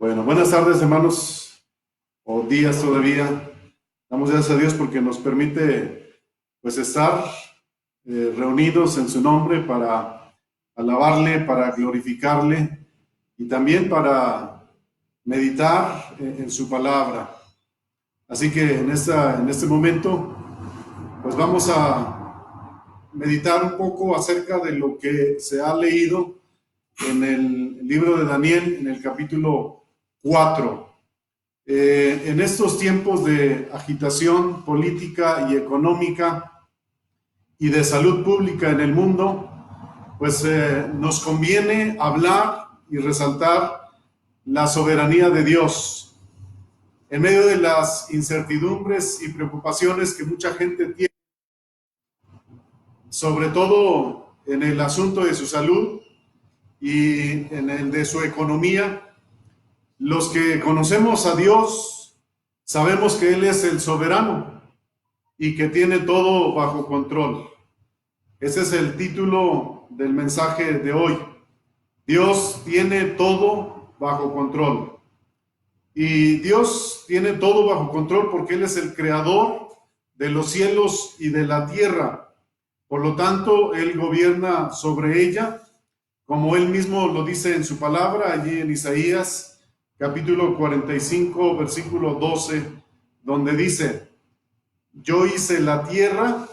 Bueno, buenas tardes, hermanos, o días todavía. Damos gracias a Dios porque nos permite pues estar reunidos en su nombre para alabarle, para glorificarle y también para meditar en su palabra. Así que en este momento pues vamos a meditar un poco acerca de lo que se ha leído en el libro de Daniel, en el capítulo 4. En estos tiempos de agitación política y económica y de salud pública en el mundo, pues nos conviene hablar y resaltar la soberanía de Dios. En medio de las incertidumbres y preocupaciones que mucha gente tiene, sobre todo en el asunto de su salud y en el de su economía, los que conocemos a Dios sabemos que Él es el soberano y que tiene todo bajo control. Ese es el título del mensaje de hoy. Dios tiene todo bajo control. Y Dios tiene todo bajo control porque Él es el creador de los cielos y de la tierra. Por lo tanto, Él gobierna sobre ella, como Él mismo lo dice en su palabra, allí en Isaías capítulo 45, versículo 12, donde dice: yo hice la tierra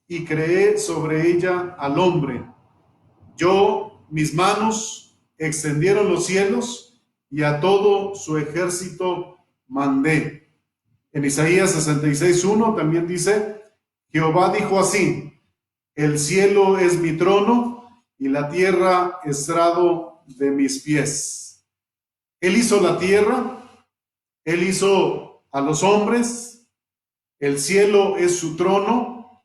y creé sobre ella al hombre. Mis manos extendieron los cielos y a todo su ejército mandé. En Isaías 66:1 también dice: Jehová dijo así: el cielo es mi trono y la tierra estrado de mis pies. Él hizo la tierra, Él hizo a los hombres, el cielo es su trono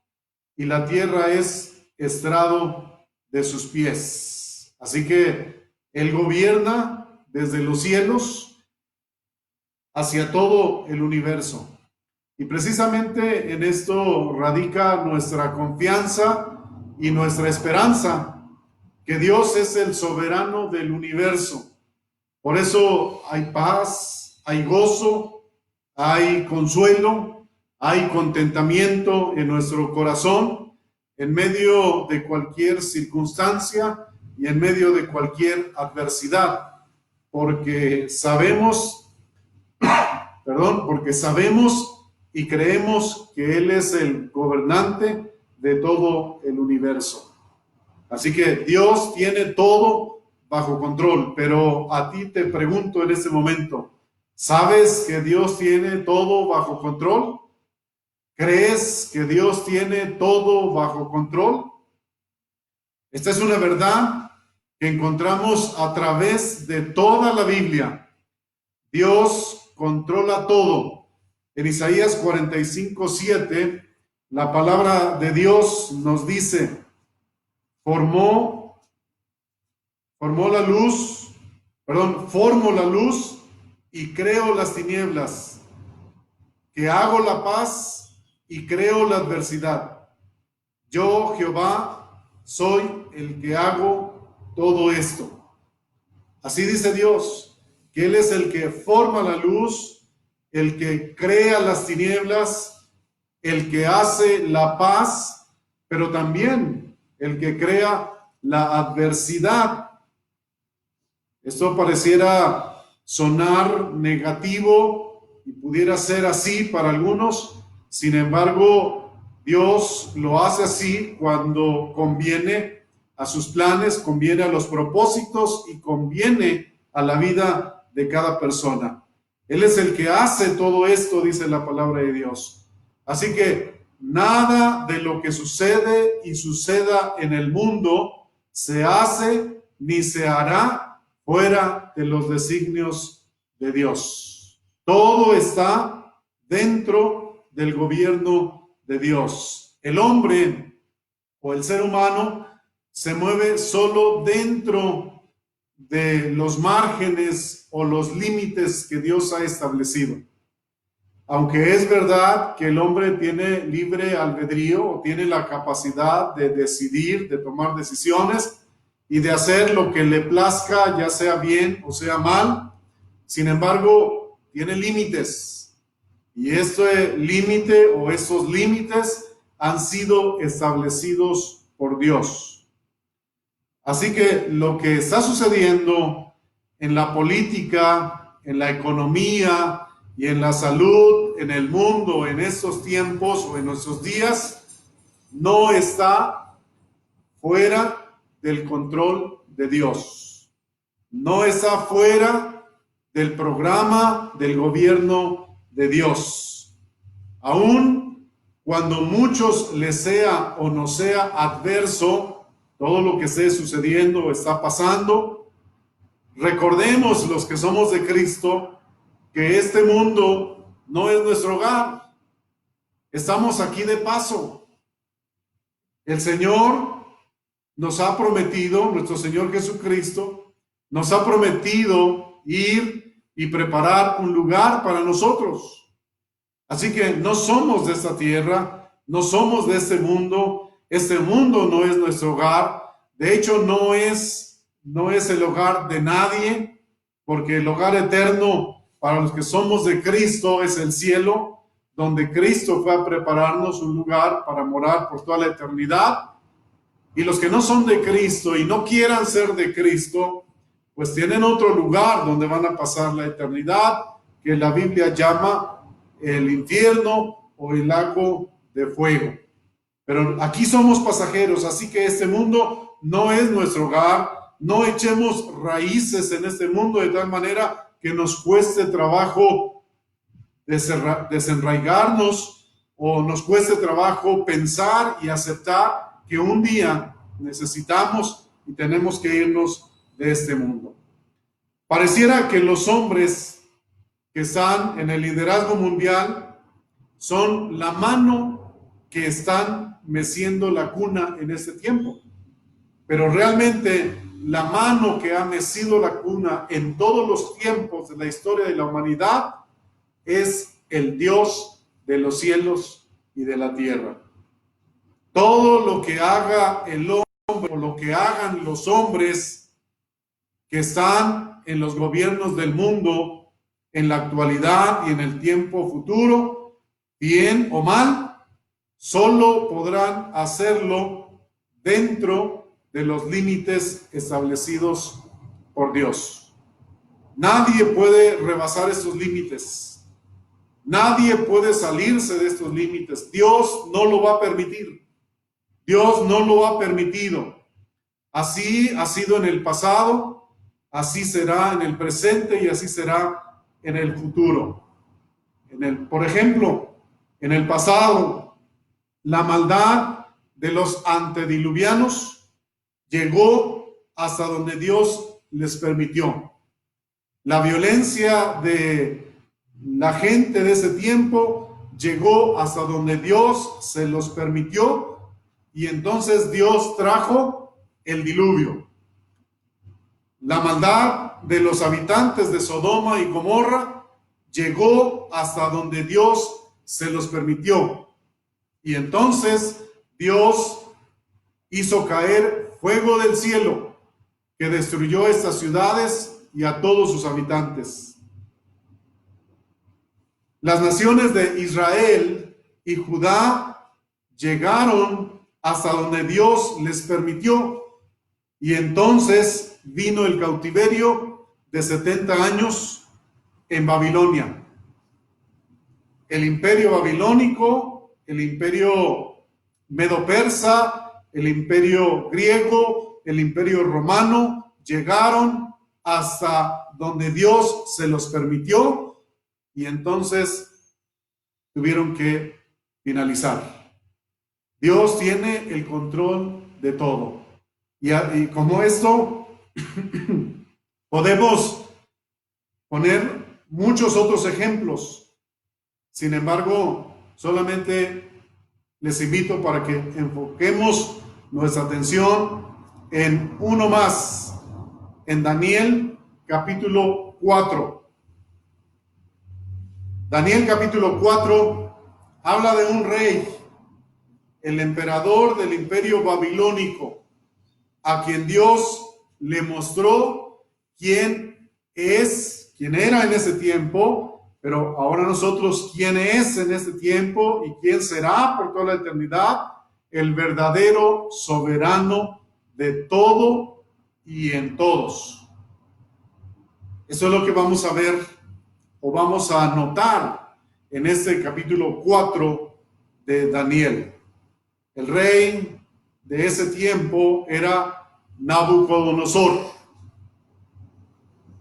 y la tierra es estrado de sus pies. Así que Él gobierna desde los cielos hacia todo el universo. Y precisamente en esto radica nuestra confianza y nuestra esperanza, que Dios es el soberano del universo. Por eso hay paz, hay gozo, hay consuelo, hay contentamiento en nuestro corazón en medio de cualquier circunstancia y en medio de cualquier adversidad, porque sabemos y creemos que Él es el gobernante de todo el universo. Así que Dios tiene todo bajo control, pero a ti te pregunto en este momento, ¿sabes que Dios tiene todo bajo control? ¿Crees que Dios tiene todo bajo control? Esta es una verdad que encontramos a través de toda la Biblia. Dios controla todo. En Isaías 45:7, la palabra de Dios nos dice: formo la luz y creo las tinieblas, que hago la paz y creo la adversidad. Yo, Jehová, soy el que hago todo esto. Así dice Dios, que Él es el que forma la luz, el que crea las tinieblas, el que hace la paz, pero también el que crea la adversidad. Esto pareciera sonar negativo y pudiera ser así para algunos. Sin embargo, Dios lo hace así cuando conviene a sus planes, conviene a los propósitos y conviene a la vida de cada persona. Él es el que hace todo esto, dice la palabra de Dios. Así que nada de lo que sucede y suceda en el mundo se hace ni se hará fuera de los designios de Dios. Todo está dentro del gobierno de Dios. El hombre o el ser humano se mueve solo dentro de los márgenes o los límites que Dios ha establecido. Aunque es verdad que el hombre tiene libre albedrío o tiene la capacidad de decidir, de tomar decisiones y de hacer lo que le plazca, ya sea bien o sea mal, Sin embargo, tiene límites. Y este límite o esos límites han sido establecidos por Dios. Así que lo que está sucediendo en la política, en la economía y en la salud, en el mundo, en estos tiempos o en nuestros días, no está fuera del control de Dios. No está fuera del programa del gobierno de Dios. Aún cuando muchos les sea o no sea adverso todo lo que esté sucediendo o está pasando, recordemos los que somos de Cristo que este mundo no es nuestro hogar. Estamos aquí de paso. El Señor nos ha prometido, nuestro Señor Jesucristo, nos ha prometido ir y preparar un lugar para nosotros. Así que no somos de esta tierra, no somos de este mundo no es nuestro hogar, de hecho no es el hogar de nadie, porque el hogar eterno para los que somos de Cristo es el cielo, donde Cristo fue a prepararnos un lugar para morar por toda la eternidad. Y los que no son de Cristo y no quieran ser de Cristo, pues tienen otro lugar donde van a pasar la eternidad, que la Biblia llama el infierno o el lago de fuego. Pero aquí somos pasajeros, así que este mundo no es nuestro hogar. No echemos raíces en este mundo de tal manera que nos cueste trabajo desenraigarnos o nos cueste trabajo pensar y aceptar que un día necesitamos y tenemos que irnos de este mundo. Pareciera que los hombres que están en el liderazgo mundial son la mano que están meciendo la cuna en este tiempo. Pero realmente la mano que ha mecido la cuna en todos los tiempos de la historia de la humanidad es el Dios de los cielos y de la tierra. Todo lo que haga el hombre o lo que hagan los hombres que están en los gobiernos del mundo en la actualidad y en el tiempo futuro, bien o mal, solo podrán hacerlo dentro de los límites establecidos por Dios. Nadie puede rebasar estos límites. Nadie puede salirse de estos límites. Dios no lo va a permitir. Dios no lo ha permitido. Así ha sido en el pasado, así será en el presente y así será en el futuro. Por ejemplo, en el pasado, la maldad de los antediluvianos llegó hasta donde Dios les permitió. La violencia de la gente de ese tiempo llegó hasta donde Dios se los permitió y entonces Dios trajo el diluvio. La maldad de los habitantes de Sodoma y Gomorra llegó hasta donde Dios se los permitió. Y entonces Dios hizo caer fuego del cielo que destruyó estas ciudades y a todos sus habitantes. Las naciones de Israel y Judá llegaron hasta donde Dios les permitió. Y entonces vino el cautiverio de 70 años en Babilonia. El imperio babilónico, el imperio medo-persa, el imperio griego, el imperio romano, llegaron hasta donde Dios se los permitió y entonces tuvieron que finalizar. Dios tiene el control de todo. Y como esto, podemos poner muchos otros ejemplos. Sin embargo, solamente les invito para que enfoquemos nuestra atención en uno más, en Daniel capítulo 4. Daniel capítulo 4 habla de un rey, el emperador del imperio babilónico, a quien Dios le mostró quién quién era en ese tiempo, pero ahora nosotros quién es en este tiempo y quién será por toda la eternidad, el verdadero soberano de todo y en todos. Eso es lo que vamos a ver o vamos a notar en este capítulo 4 de Daniel. El rey de ese tiempo era Nabucodonosor.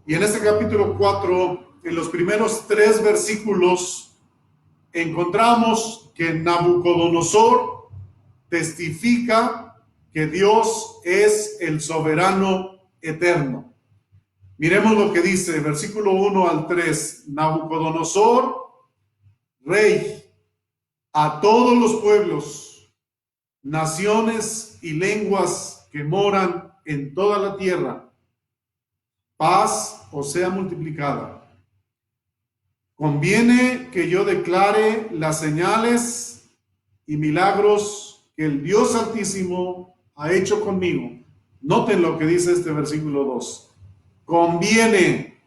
Y en este capítulo 4, en los primeros 3 versículos, encontramos que Nabucodonosor testifica que Dios es el soberano eterno. Miremos lo que dice, versículo 1 al 3. Nabucodonosor, rey, a todos los pueblos, naciones y lenguas que moran en toda la tierra, paz os sea multiplicada. Conviene que yo declare las señales y milagros que el Dios Altísimo ha hecho conmigo. Noten lo que dice este versículo 2. Conviene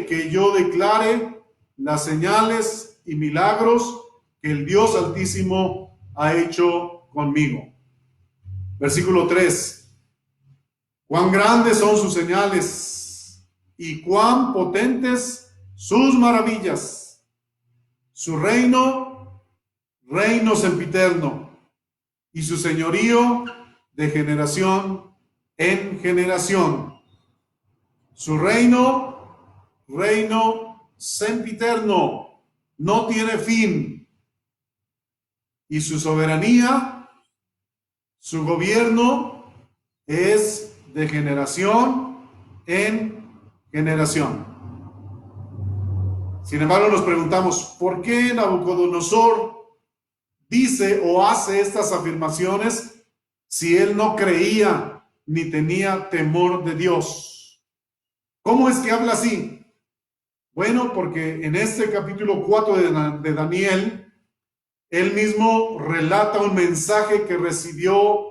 que yo declare las señales y milagros que el Dios Altísimo ha hecho conmigo. Versículo 3. Cuán grandes son sus señales y cuán potentes sus maravillas. Su reino, reino sempiterno, y su señorío de generación en generación. Su reino, reino sempiterno, no tiene fin. Y su soberanía, su gobierno es de generación en generación. Sin embargo, nos preguntamos, ¿por qué Nabucodonosor dice o hace estas afirmaciones si él no creía ni tenía temor de Dios? ¿Cómo es que habla así? Bueno, porque en este capítulo 4 de Daniel, él mismo relata un mensaje que recibió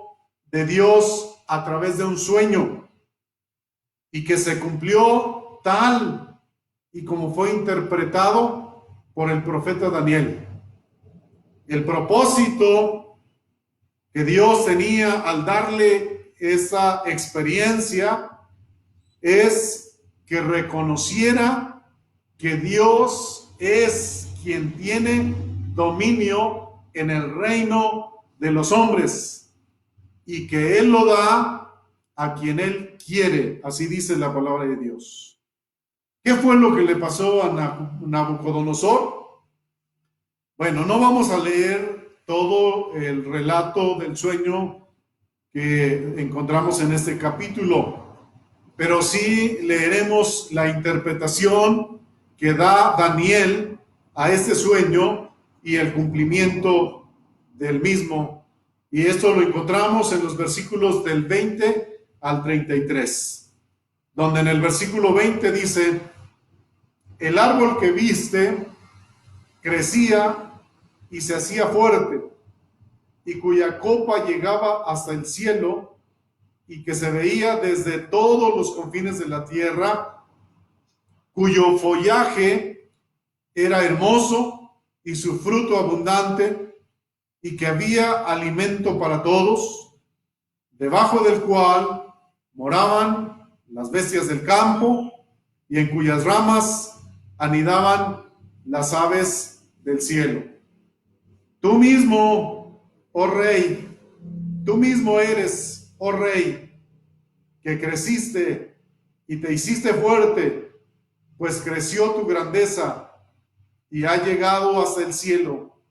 de Dios a través de un sueño y que se cumplió tal y como fue interpretado por el profeta Daniel. El propósito que Dios tenía al darle esa experiencia es que reconociera que Dios es quien tiene dominio en el reino de los hombres y que Él lo da a quien Él quiere. Así dice la palabra de Dios. ¿Qué fue lo que le pasó a Nabucodonosor? Bueno, no vamos a leer todo el relato del sueño que encontramos en este capítulo, pero sí leeremos la interpretación que da Daniel a este sueño y el cumplimiento del mismo. Y esto lo encontramos en los versículos del 20 al 33, donde en el versículo 20 dice: el árbol que viste crecía y se hacía fuerte, y cuya copa llegaba hasta el cielo, y que se veía desde todos los confines de la tierra, cuyo follaje era hermoso y su fruto abundante, y que había alimento para todos, debajo del cual moraban las bestias del campo, y en cuyas ramas anidaban las aves del cielo. Tú mismo, oh rey, tú mismo eres, oh rey, que creciste y te hiciste fuerte, pues creció tu grandeza y ha llegado hasta el cielo,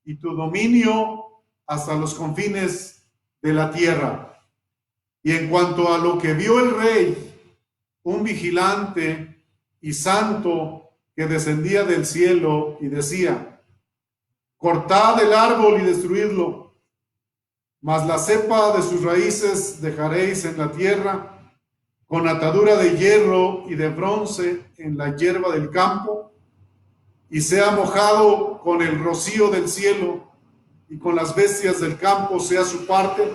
y tu dominio hasta los confines de la tierra. Y en cuanto a lo que vio el rey, un vigilante y santo que descendía del cielo y decía: cortad el árbol y destruidlo, mas la cepa de sus raíces dejaréis en la tierra, con atadura de hierro y de bronce en la hierba del campo, y sea mojado con el rocío del cielo, y con las bestias del campo sea su parte,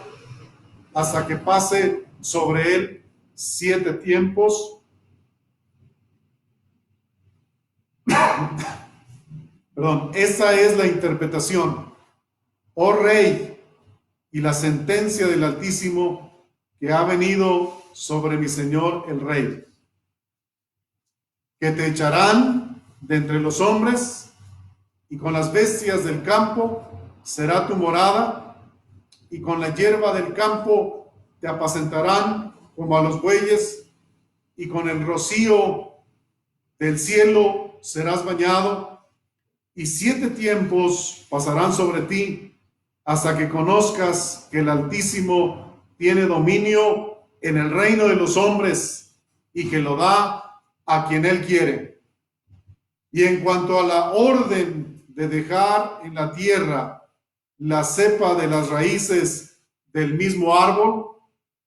hasta que pase sobre él 7 tiempos. Perdón, esa es la interpretación, oh Rey, y la sentencia del Altísimo que ha venido sobre mi Señor el Rey, que te echarán de entre los hombres, y con las bestias del campo será tu morada, y con la hierba del campo te apacentarán como a los bueyes, y con el rocío del cielo serás bañado, y 7 tiempos pasarán sobre ti, hasta que conozcas que el Altísimo tiene dominio en el reino de los hombres, y que lo da a quien él quiere. Y en cuanto a la orden de dejar en la tierra la cepa de las raíces del mismo árbol,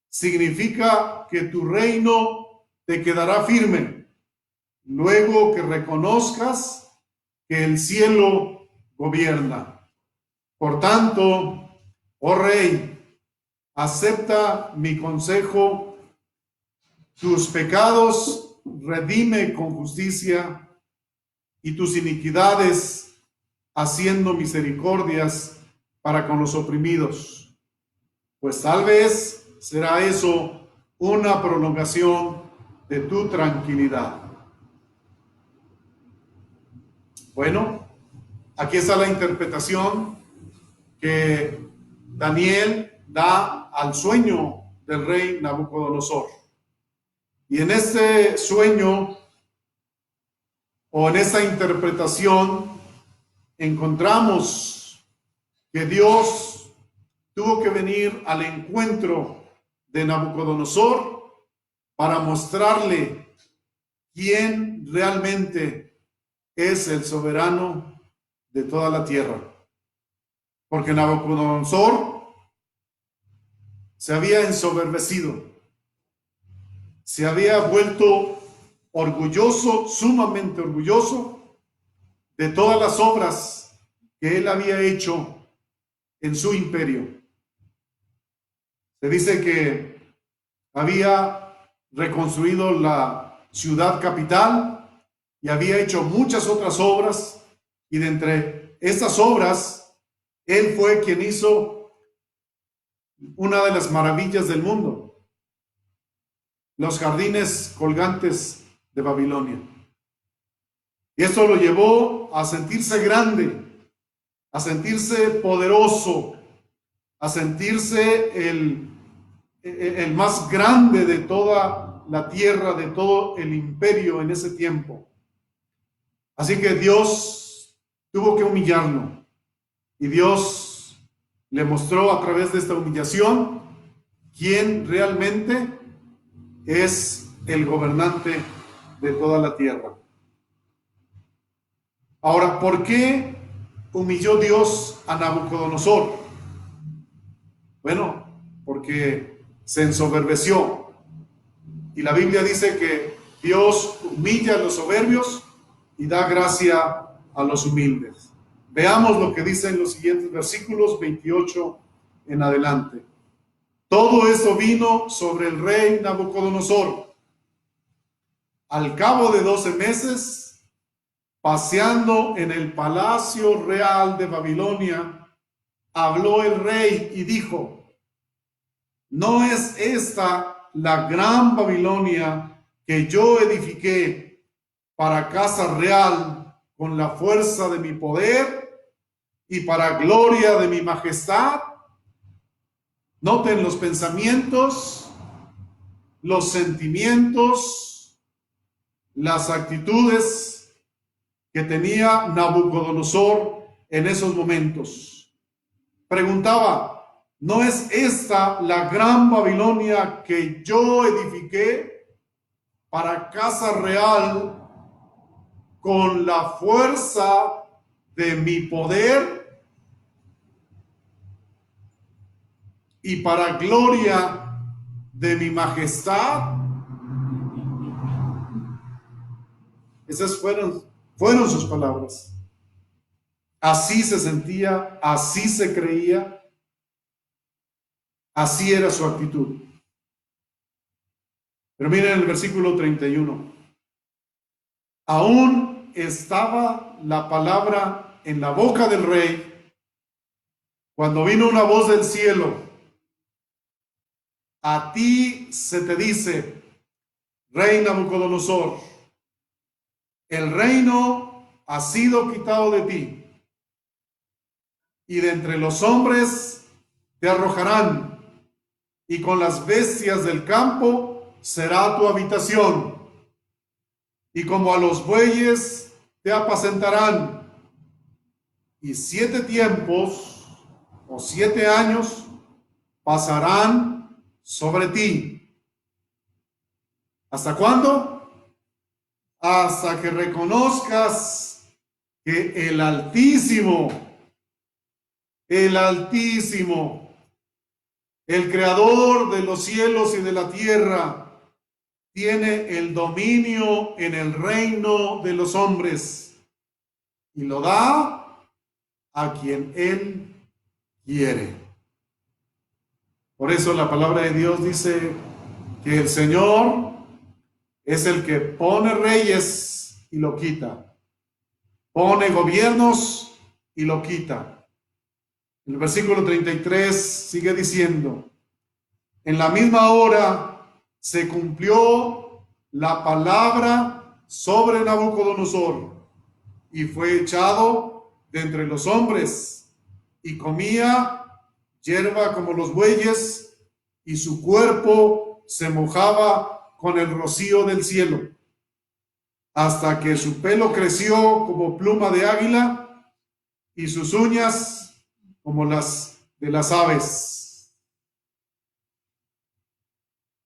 significa que tu reino te quedará firme, luego que reconozcas que el cielo gobierna. Por tanto, oh Rey, acepta mi consejo, tus pecados redime con justicia, y tus iniquidades haciendo misericordias para con los oprimidos, pues tal vez será eso una prolongación de tu tranquilidad. Bueno, aquí está la interpretación que Daniel da al sueño del rey Nabucodonosor. Y en este sueño, o en esta interpretación, encontramos que Dios tuvo que venir al encuentro de Nabucodonosor para mostrarle quién realmente es el soberano de toda la tierra. Porque Nabucodonosor se había ensoberbecido, se había vuelto orgulloso, sumamente orgulloso de todas las obras que él había hecho en su imperio. Se dice que había reconstruido la ciudad capital y había hecho muchas otras obras, y de entre estas obras, él fue quien hizo una de las maravillas del mundo: los jardines colgantes de Babilonia. Y esto lo llevó a sentirse grande, a sentirse poderoso, a sentirse el más grande de toda la tierra, de todo el imperio en ese tiempo. Así que Dios tuvo que humillarlo, y Dios le mostró a través de esta humillación quién realmente es el gobernante de toda la tierra. Ahora, ¿por qué humilló Dios a Nabucodonosor? Bueno, porque se ensoberbeció. Y la Biblia dice que Dios humilla a los soberbios y da gracia a los humildes. Veamos lo que dice en los siguientes versículos 28 en adelante. Todo esto vino sobre el rey Nabucodonosor. Al cabo de 12 meses, paseando en el palacio real de Babilonia, habló el rey y dijo: ¿no es esta la gran Babilonia que yo edifiqué para casa real con la fuerza de mi poder y para gloria de mi majestad? Noten los pensamientos, los sentimientos, las actitudes que tenía Nabucodonosor en esos momentos. Preguntaba: ¿no es esta la gran Babilonia que yo edifiqué para casa real con la fuerza de mi poder y para gloria de mi majestad? Esas fueron sus palabras. Así se sentía, así se creía, así era su actitud. Pero miren el versículo 31. Aún estaba la palabra en la boca del rey, cuando vino una voz del cielo: a ti se te dice, rey Nabucodonosor, el reino ha sido quitado de ti, y de entre los hombres te arrojarán, y con las bestias del campo será tu habitación, y como a los bueyes te apacentarán, y 7 tiempos o 7 años pasarán sobre ti. ¿Hasta cuándo? Hasta que reconozcas que el Altísimo, el Creador de los cielos y de la tierra, tiene el dominio en el reino de los hombres y lo da a quien Él quiere. Por eso la palabra de Dios dice que el Señor es el que pone reyes y lo quita, pone gobiernos y lo quita. El versículo 33 sigue diciendo: en la misma hora se cumplió la palabra sobre Nabucodonosor, y fue echado de entre los hombres, y comía hierba como los bueyes, y su cuerpo se mojaba con el rocío del cielo, hasta que su pelo creció como pluma de águila, y sus uñas como las de las aves.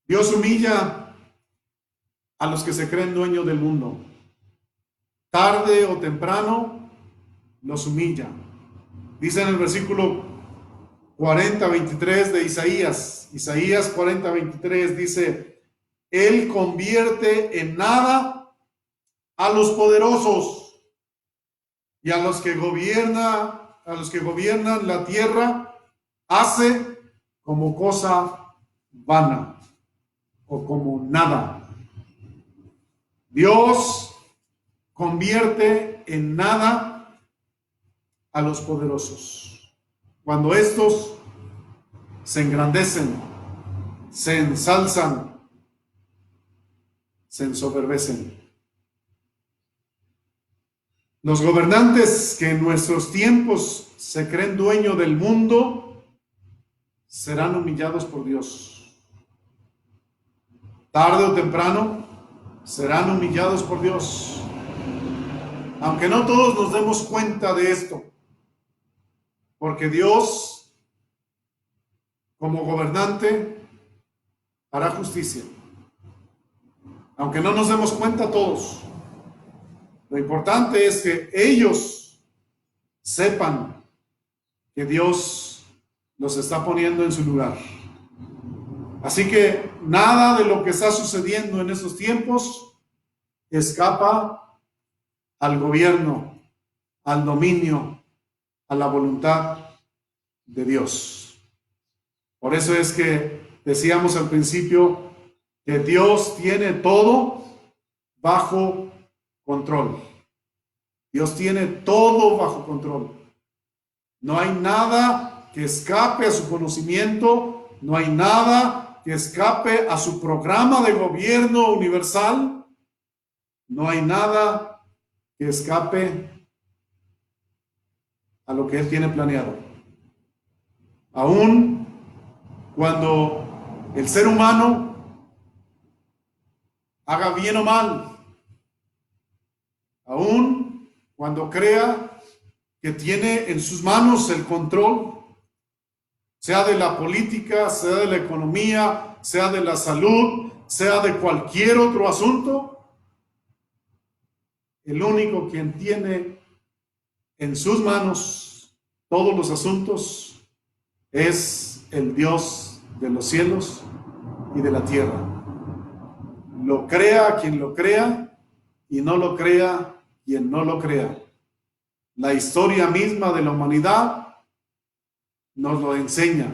Dios humilla a los que se creen dueños del mundo. Tarde o temprano los humilla. Dice en el versículo 40-23 de Isaías 40-23, dice: Él convierte en nada a los poderosos, y a los que gobiernan la tierra hace como cosa vana, o como nada. Dios convierte en nada a los poderosos cuando estos se engrandecen, se ensalzan, se ensoberbecen. Los gobernantes que en nuestros tiempos se creen dueños del mundo serán humillados por Dios. Tarde o temprano serán humillados por Dios. Aunque no todos nos demos cuenta de esto, porque Dios, como gobernante, hará justicia. Aunque no nos demos cuenta todos, lo importante es que ellos sepan que Dios los está poniendo en su lugar. Así que nada de lo que está sucediendo en estos tiempos escapa al gobierno, al dominio, a la voluntad de Dios. Por eso es que decíamos al principio que Dios tiene todo bajo control. Dios tiene todo bajo control. No hay nada que escape a su conocimiento, no hay nada que escape a su programa de gobierno universal, no hay nada que escape a lo que Él tiene planeado. Aún cuando el ser humano haga bien o mal, aún cuando crea que tiene en sus manos el control, sea de la política, sea de la economía, sea de la salud, sea de cualquier otro asunto, el único quien tiene en sus manos todos los asuntos es el Dios de los cielos y de la tierra. Lo crea quien lo crea y no lo crea quien no lo crea. La historia misma de la humanidad nos lo enseña,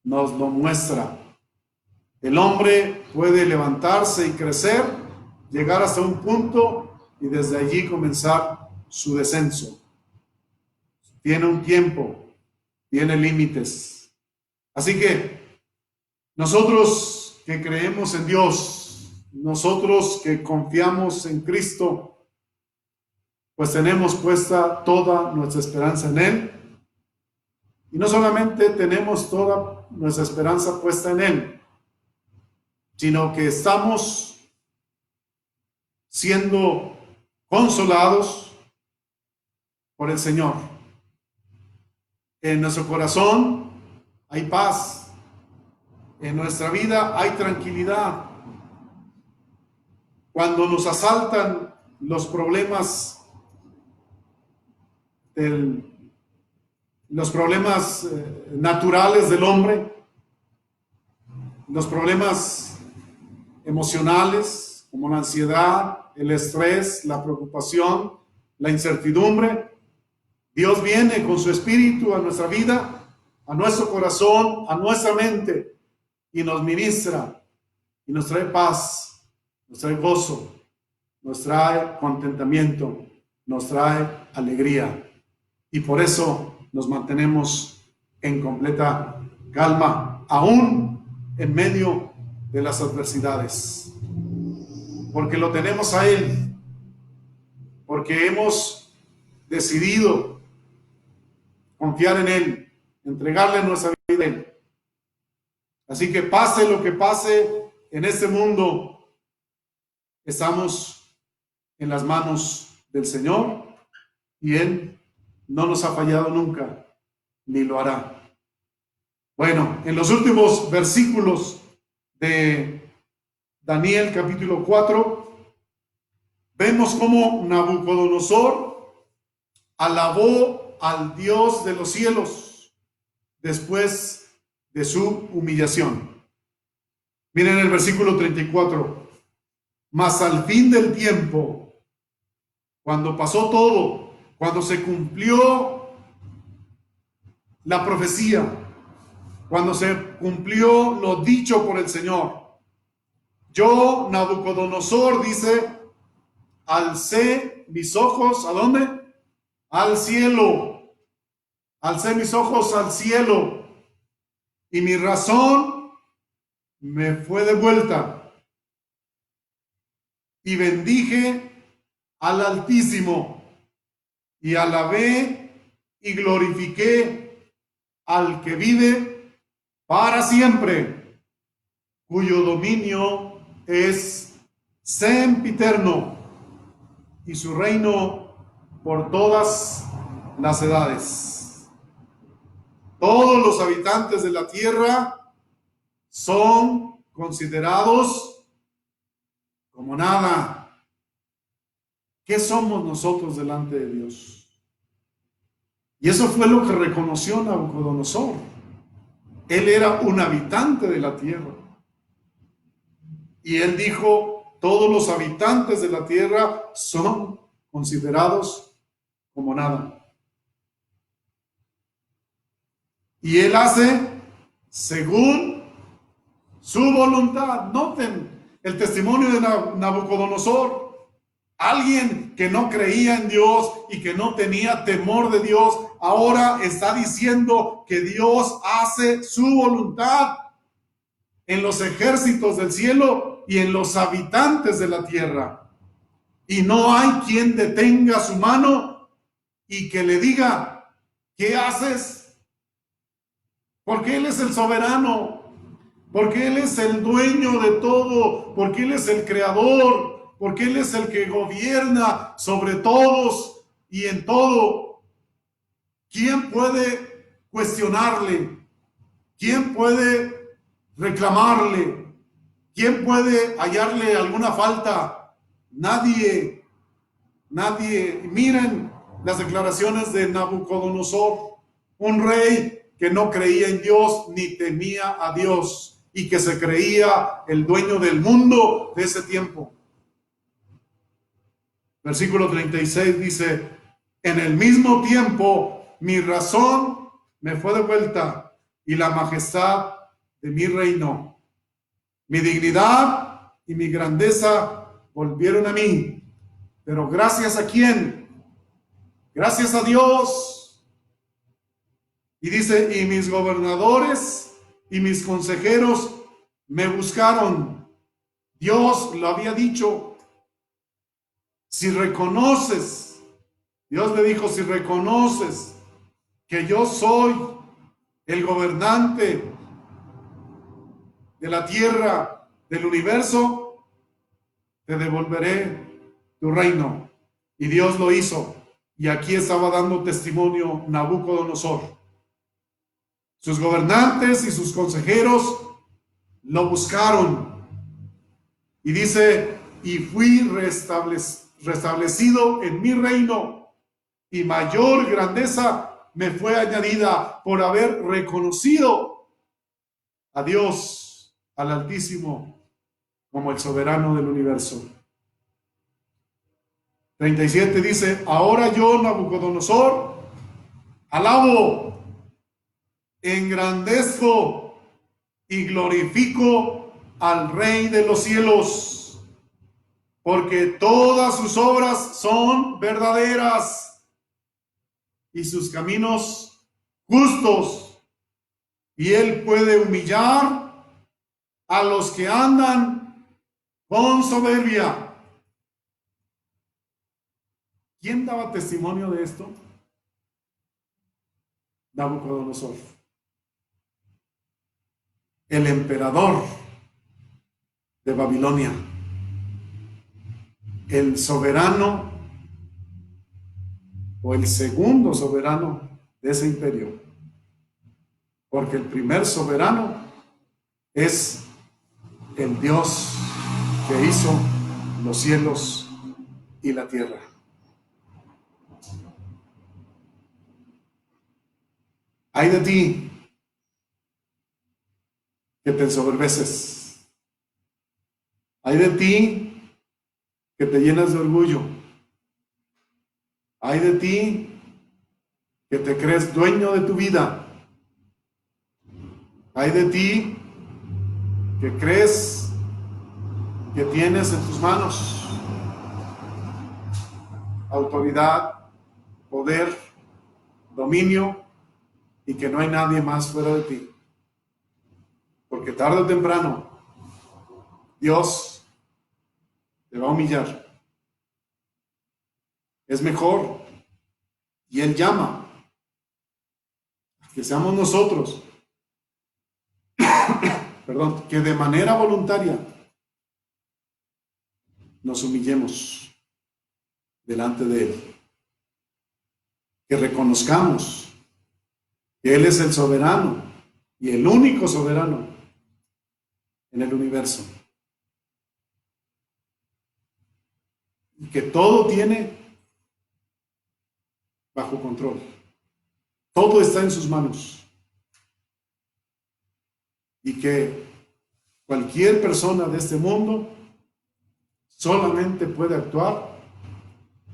nos lo muestra. El hombre puede levantarse y crecer, llegar hasta un punto y desde allí comenzar su descenso. Tiene un tiempo, tiene límites. Así que nosotros que creemos en Dios, nosotros que confiamos en Cristo, pues tenemos puesta toda nuestra esperanza en Él. Y no solamente tenemos toda nuestra esperanza puesta en Él, sino que estamos siendo consolados por el Señor. En nuestro corazón hay paz, en nuestra vida hay tranquilidad. Cuando nos asaltan los problemas naturales del hombre, los problemas emocionales como la ansiedad, el estrés, la preocupación, la incertidumbre, Dios viene con su espíritu a nuestra vida, a nuestro corazón, a nuestra mente y nos ministra y nos trae paz, nos trae gozo, nos trae contentamiento, nos trae alegría. Y por eso nos mantenemos en completa calma, aún en medio de las adversidades. Porque lo tenemos a Él, porque hemos decidido confiar en Él, entregarle nuestra vida a Él. Así que pase lo que pase en este mundo, estamos en las manos del Señor y Él no nos ha fallado nunca, ni lo hará. Bueno, en los últimos versículos de Daniel capítulo 4, vemos cómo Nabucodonosor alabó al Dios de los cielos después de su humillación. Miren el versículo 34. Mas al fin del tiempo, cuando pasó todo, cuando se cumplió la profecía, cuando se cumplió lo dicho por el Señor, yo, Nabucodonosor, dice, alcé mis ojos, ¿a dónde? Al cielo. Alcé mis ojos al cielo y mi razón me fue de vuelta. Y bendije al Altísimo y alabé y glorifiqué al que vive para siempre, cuyo dominio es sempiterno y su reino por todas las edades. Todos los habitantes de la tierra son considerados como nada. ¿Qué somos nosotros delante de Dios? Y eso fue lo que reconoció Nabucodonosor. Él era un habitante de la tierra. Y él dijo, todos los habitantes de la tierra son considerados como nada. Y él hace según su voluntad. Noten el testimonio de Nabucodonosor. Alguien que no creía en Dios y que no tenía temor de Dios, ahora está diciendo que Dios hace su voluntad en los ejércitos del cielo y en los habitantes de la tierra. Y no hay quien detenga su mano y que le diga, ¿qué haces? Porque Él es el soberano, porque Él es el dueño de todo, porque Él es el creador, porque Él es el que gobierna sobre todos y en todo. ¿Quién puede cuestionarle? ¿Quién puede reclamarle? ¿Quién puede hallarle alguna falta? Nadie, nadie. Miren las declaraciones de Nabucodonosor, un rey que no creía en Dios ni temía a Dios y que se creía el dueño del mundo de ese tiempo. Versículo 36 dice, en el mismo tiempo mi razón me fue de vuelta y la majestad de mi reino. Mi dignidad y mi grandeza volvieron a mí Pero ¿gracias a quién? Gracias a Dios. Y dice, y mis gobernadores y mis consejeros me buscaron. Dios lo había dicho. Si reconoces, Dios le dijo, si reconoces que yo soy el gobernante de la tierra, del universo, te devolveré tu reino. Y Dios lo hizo. Y aquí estaba dando testimonio Nabucodonosor. Sus gobernantes y sus consejeros lo buscaron. Y dice, y fui restablecido en mi reino, y mayor grandeza me fue añadida por haber reconocido a Dios, al Altísimo, como el soberano del universo. 37 dice, ahora yo, Nabucodonosor, alabo, engrandezco y glorifico al Rey de los cielos, porque todas sus obras son verdaderas y sus caminos justos, y él puede humillar a los que andan con soberbia. ¿Quién daba testimonio de esto? Nabucodonosor, el emperador de Babilonia, el soberano o el segundo soberano de ese imperio, porque el primer soberano es el Dios que hizo los cielos y la tierra. Ay de ti que te ensoberbeces. Ay de ti que te llenas de orgullo. Ay de ti que te crees dueño de tu vida. Ay de ti que crees que tienes en tus manos autoridad, poder, dominio, y que no hay nadie más fuera de ti. Porque tarde o temprano Dios te va a humillar. Es mejor, y Él llama a que seamos nosotros, perdón, que de manera voluntaria nos humillemos delante de Él. Que reconozcamos que Él es el soberano y el único soberano en el universo. Y que todo tiene bajo control. Todo está en sus manos. Y que cualquier persona de este mundo solamente puede actuar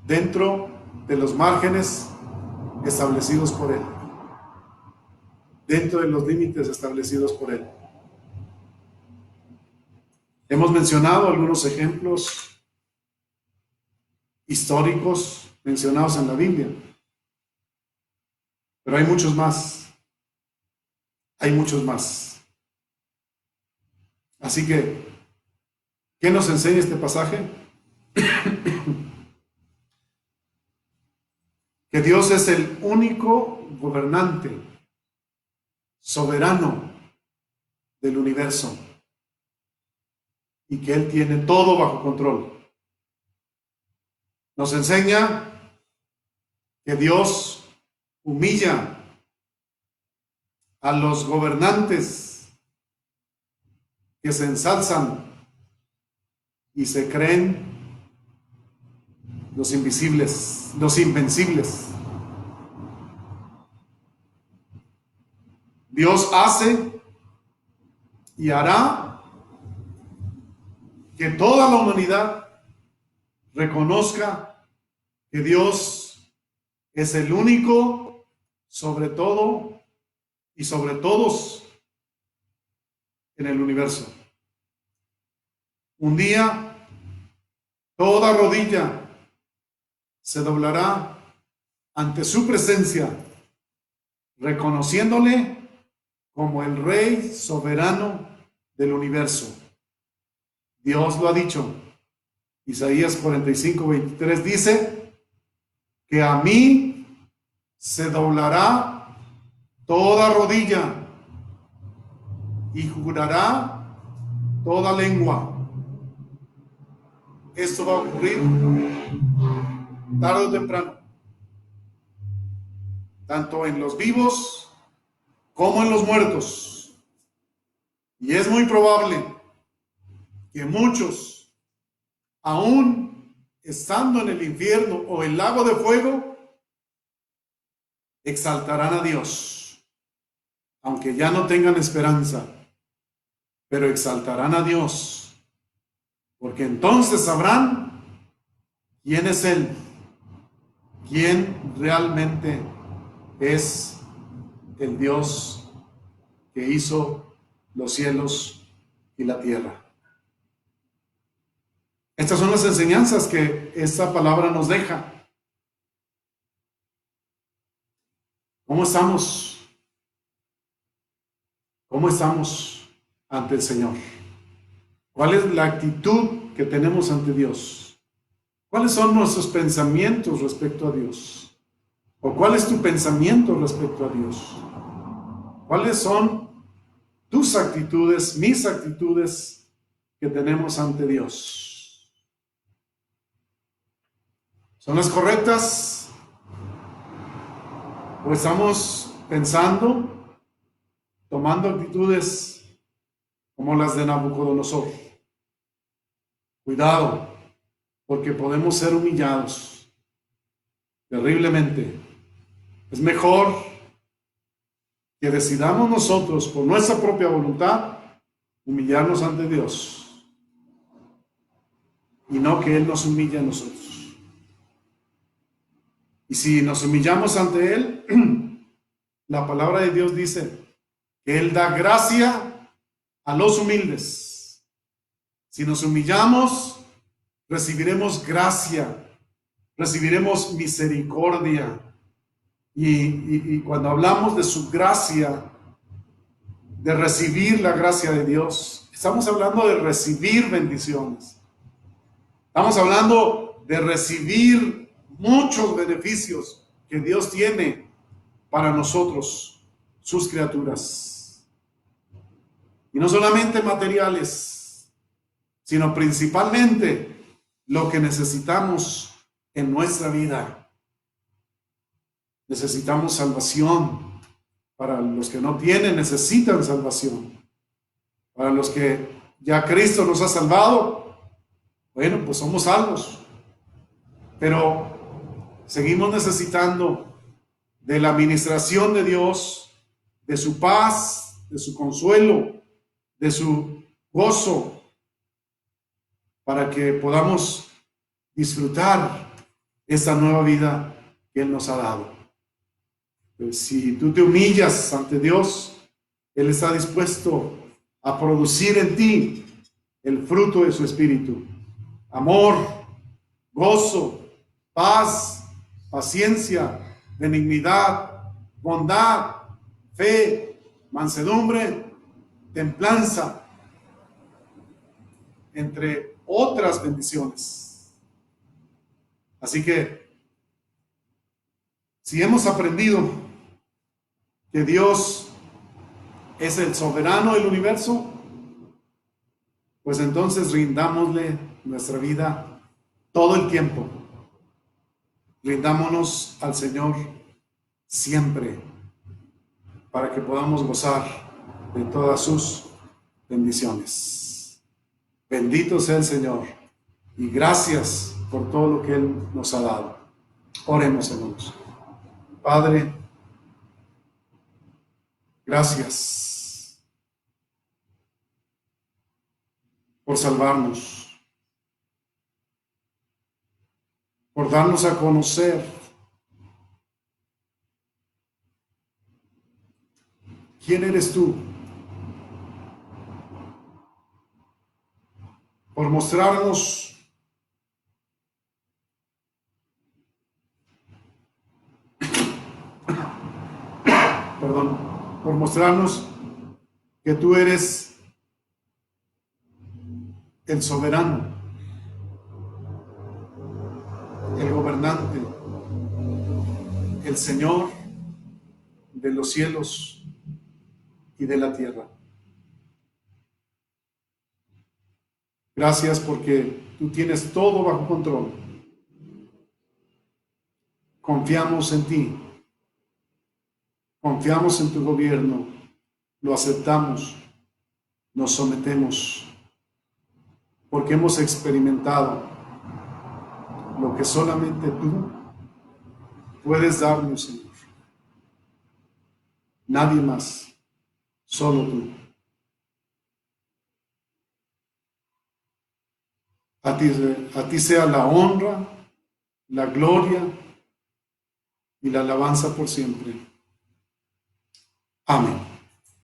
dentro de los márgenes establecidos por Él, dentro de los límites establecidos por Él. Hemos mencionado algunos ejemplos históricos mencionados en la Biblia, pero hay muchos más. Hay muchos más. Así que, ¿qué nos enseña este pasaje? Que Dios es el único gobernante, soberano del universo, y que Él tiene todo bajo control. Nos enseña que Dios humilla a los gobernantes que se ensalzan y se creen los invisibles, los invencibles. Dios hace y hará que toda la humanidad reconozca que Dios es el único sobre todo y sobre todos en el universo. Un día, toda rodilla se doblará ante su presencia, reconociéndole como el Rey soberano del universo. Dios lo ha dicho. Isaías 45:23 dice que a mí se doblará toda rodilla y jurará toda lengua. Esto va a ocurrir tarde o temprano, tanto en los vivos como en los muertos. Y es muy probable que muchos, aún estando en el infierno o el lago de fuego, exaltarán a Dios, aunque ya no tengan esperanza, pero exaltarán a Dios, porque entonces sabrán quién es Él, quién realmente es el Dios que hizo los cielos y la tierra. Estas son las enseñanzas que esta palabra nos deja. ¿Cómo estamos? ¿Cómo estamos ante el Señor? ¿Cuál es la actitud que tenemos ante Dios? ¿Cuáles son nuestros pensamientos respecto a Dios? ¿O cuál es tu pensamiento respecto a Dios? ¿Cuáles son tus actitudes, mis actitudes que tenemos ante Dios? ¿Son las correctas? ¿O estamos pensando, tomando actitudes como las de Nabucodonosor? Cuidado, porque podemos ser humillados terriblemente. Es mejor que decidamos nosotros, por nuestra propia voluntad, humillarnos ante Dios y no que Él nos humille a nosotros. Y si nos humillamos ante Él, la palabra de Dios dice que Él da gracia a los humildes. Si nos humillamos, recibiremos gracia, recibiremos misericordia. Y cuando hablamos de su gracia, de recibir la gracia de Dios, estamos hablando de recibir bendiciones. Estamos hablando de recibir muchos beneficios que Dios tiene para nosotros, sus criaturas. Y no solamente materiales, sino principalmente lo que necesitamos en nuestra vida. Necesitamos salvación. Para los que no tienen, necesitan salvación. Para los que ya Cristo nos ha salvado, bueno, pues somos salvos. Pero seguimos necesitando de la administración de Dios, de su paz, de su consuelo, de su gozo, para que podamos disfrutar esta nueva vida que Él nos ha dado. Pues si tú te humillas ante Dios, Él está dispuesto a producir en ti el fruto de su espíritu: amor, gozo, paz, paciencia, benignidad, bondad, fe, mansedumbre, templanza, entre otras bendiciones. Así que, si hemos aprendido que Dios es el soberano del universo, pues entonces rindámosle nuestra vida todo el tiempo. Rindámonos al Señor siempre, para que podamos gozar de todas sus bendiciones. Bendito sea el Señor, y gracias por todo lo que Él nos ha dado. Oremos, hermanos. Padre, gracias por salvarnos, por darnos a conocer quién eres tú, por mostrarnos perdón, por mostrarnos que tú eres el soberano, el gobernante, el Señor de los cielos y de la tierra. Gracias porque tú tienes todo bajo control. Confiamos en ti. Confiamos en tu gobierno. Lo aceptamos. Nos sometemos. Porque hemos experimentado lo que solamente tú puedes darnos, Señor. Nadie más. Solo tú. A ti sea la honra, la gloria y la alabanza por siempre. Amén.